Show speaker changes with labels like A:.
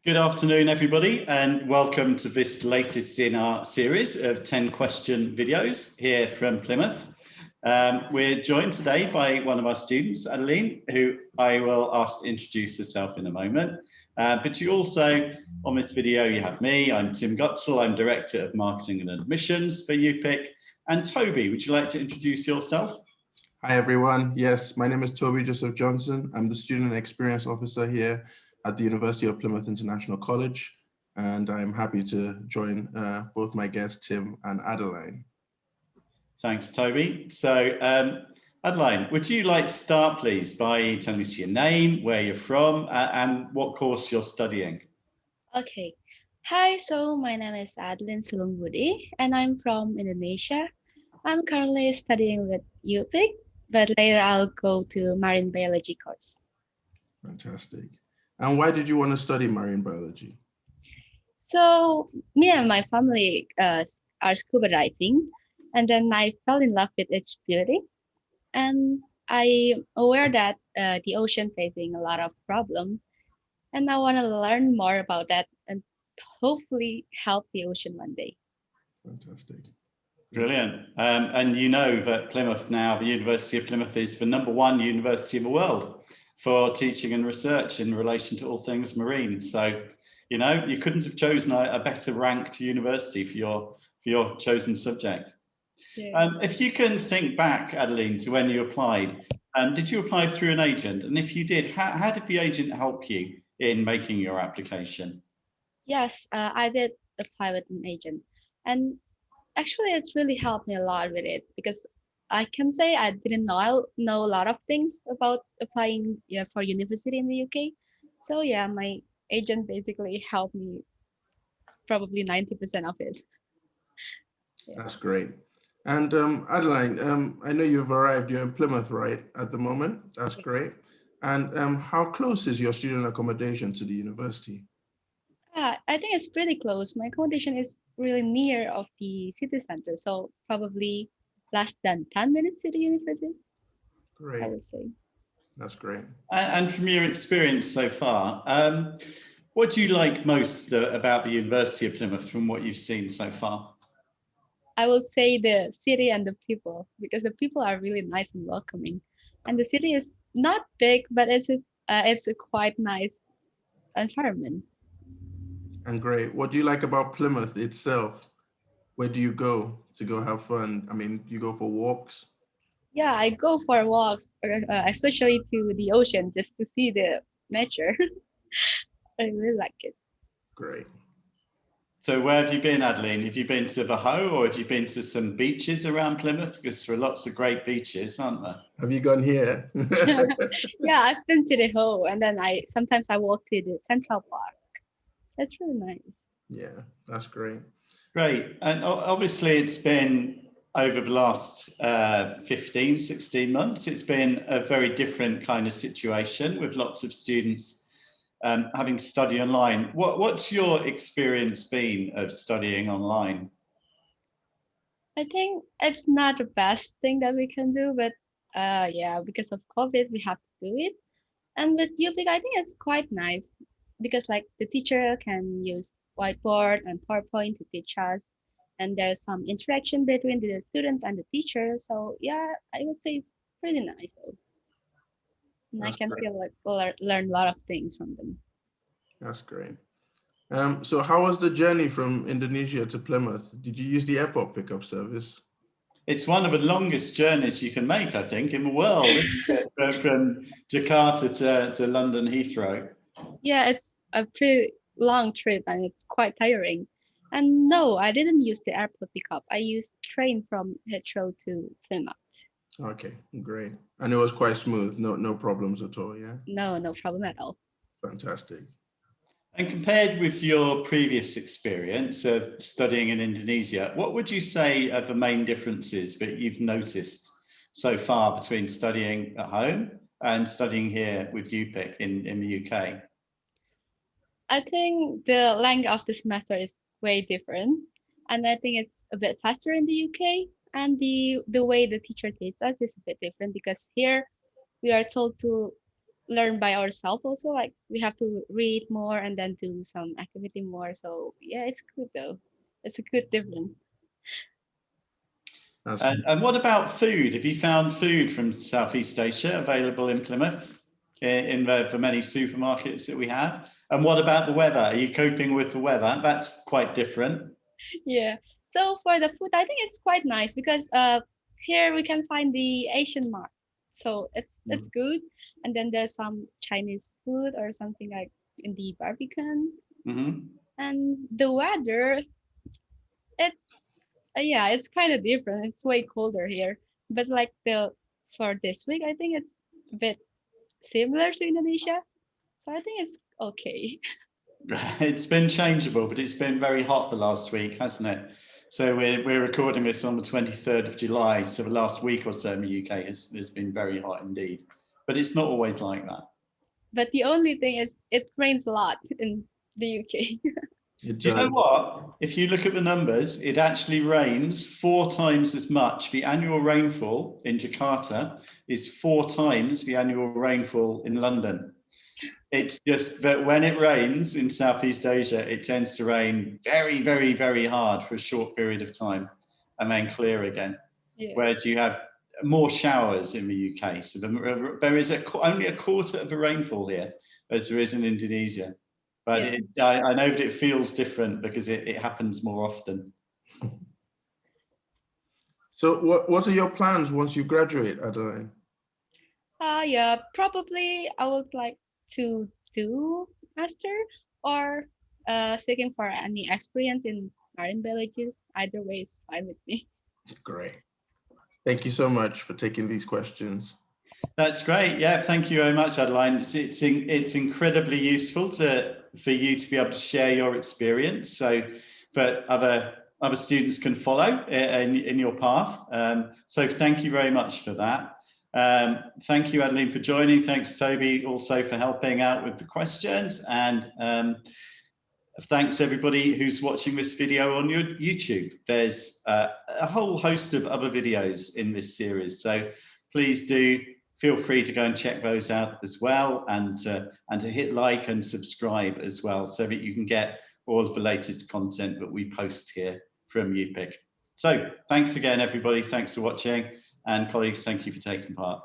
A: Good afternoon, everybody, and welcome to this latest in our series of 10 question videos here from Plymouth. We're joined today by one of our students, Adeline, who I will ask to introduce herself in a moment. But you also, on this video, you have me. I'm Tim Gutzel. I'm Director of Marketing and Admissions for UPIC. And Toby, would you like to introduce yourself?
B: Hi, everyone. Yes, my name is Toby Joseph Johnson. I'm the Student Experience Officer here at the University of Plymouth International College, and I'm happy to join both my guests, Tim and Adeline.
A: Thanks, Toby. So, Adeline, would you like to start, please, by telling us your name, where you're from, and what course you're studying?
C: Okay. Hi, so my name is Adeline Sulungbudi, and I'm from Indonesia. I'm currently studying with UPIC, but later I'll go to marine biology course.
B: Fantastic. And why did you want to study marine biology?
C: So me and my family are scuba diving, and then I fell in love with its beauty. And I'm aware that the ocean facing a lot of problems, and I want to learn more about that and hopefully help the ocean one day.
B: Fantastic.
A: Brilliant. And you know that Plymouth now, the University of Plymouth, is the #1 university in the world for teaching and research in relation to all things marine. So, you know, you couldn't have chosen a better ranked university for your chosen subject.
C: Yeah.
A: If you can think back, Adeline, to when you applied, did you apply through an agent? And if you did, how did the agent help you in making your application?
C: Yes, I did apply with an agent, and actually, it's really helped me a lot with it because I can say I didn't know a lot of things about applying, yeah, for university in the UK. So yeah, my agent basically helped me probably 90% of it. Yeah.
B: That's great. And Adeline, I know you've arrived, you're in Plymouth, right, at the moment? That's great. And how close is your student accommodation to the university?
C: I think it's pretty close. My accommodation is really near of the city center, so probably less than 10 minutes to the university, I
B: Great.
C: would say.
B: That's great.
A: And from your experience so far, what do you like most about the University of Plymouth from what you've seen so far?
C: I will say the city and the people because the people are really nice and welcoming, and the city is not big, but it's a quite nice environment.
B: And great. What do you like about Plymouth itself? Where do you go to go have fun? I mean, you go for walks?
C: Yeah, I go for walks, especially to the ocean, just to see the nature. I really like it.
B: Great.
A: So where have you been, Adeline? Have you been to the Hoe or have you been to some beaches around Plymouth? Because there are lots of great beaches, aren't there?
B: Have you gone here?
C: Yeah, I've been to the Hoe, and then I sometimes I walk to the Central Park. That's really nice.
B: Yeah, that's great.
A: Great. And obviously it's been over the last 15, 16 months, it's been a very different kind of situation with lots of students having to study online. What's your experience been of studying online?
C: I think it's not the best thing that we can do, but yeah, because of COVID, we have to do it. And with UPIC, I think it's quite nice because like the teacher can use whiteboard and PowerPoint to teach us, and there's some interaction between the students and the teacher. So yeah, I would say it's pretty nice though. And I
B: That's
C: can
B: great.
C: feel like learn a lot of things from them.
B: That's great. So how was the journey from Indonesia to Plymouth? Did you use the airport pickup service?
A: It's one of the longest journeys you can make, I think, in the world, isn't it? From Jakarta to London Heathrow.
C: Yeah, it's a pretty long trip and it's quite tiring. And no, I didn't use the airport pickup. I used train from Heathrow to Plymouth.
B: Okay, great. And it was quite smooth, no problems at all, yeah?
C: No, no problem at all.
B: Fantastic.
A: And compared with your previous experience of studying in Indonesia, what would you say are the main differences that you've noticed so far between studying at home and studying here with UPIC in the UK?
C: I think the length of the semester is way different. And I think it's a bit faster in the UK. And the way the teacher teaches us is a bit different because here we are told to learn by ourselves also. Like we have to read more and then do some activity more. So yeah, it's good though. It's a good difference.
B: That's
A: And what about food? Have you found food from Southeast Asia available in Plymouth in the many supermarkets that we have? And what about the weather? Are you coping with the weather? That's quite different.
C: Yeah. So for the food, I think it's quite nice because here we can find the Asian mart. So it's good. And then there's some Chinese food or something like in the Barbican.
A: Mm-hmm.
C: And the weather, it's yeah, it's kind of different. It's way colder here. But like the for this week, I think it's a bit similar to Indonesia. So I think it's okay.
A: It's been changeable, but it's been very hot the last week, hasn't it? So we're recording this on the 23rd of July. So the last week or so in the UK has been very hot indeed. But it's not always like that.
C: But the only thing is it rains a lot in the UK.
B: it
A: Do you know
B: does.
A: what? If you look at the numbers, it actually rains 4 times as much. The annual rainfall in Jakarta is 4 times the annual rainfall in London. It's just that when it rains in Southeast Asia, it tends to rain very, very, very hard for a short period of time and then clear again.
C: Yeah.
A: Whereas you have more showers in the UK. So there is only a quarter of the rainfall here as there is in Indonesia. But
C: Yeah.
A: I know that it feels different because it happens more often.
B: So what are your plans once you graduate, Adeline?
C: Yeah, probably I would like to do master or seeking for any experience in marine biologists. Either way is fine with me.
B: Great. Thank you so much for taking these questions.
A: That's great. Yeah, thank you very much, Adeline. It's incredibly useful for you to be able to share your experience, so that other students can follow in your path. So thank you very much for that. Thank you, Adeline, for joining. Thanks, Toby, also for helping out with the questions, and thanks everybody who's watching this video on your YouTube. There's a whole host of other videos in this series, so please do feel free to go and check those out as well, and to hit like and subscribe as well, so that you can get all of the latest content that we post here from UPIC. So thanks again, everybody. Thanks for watching, and colleagues, thank you for taking part.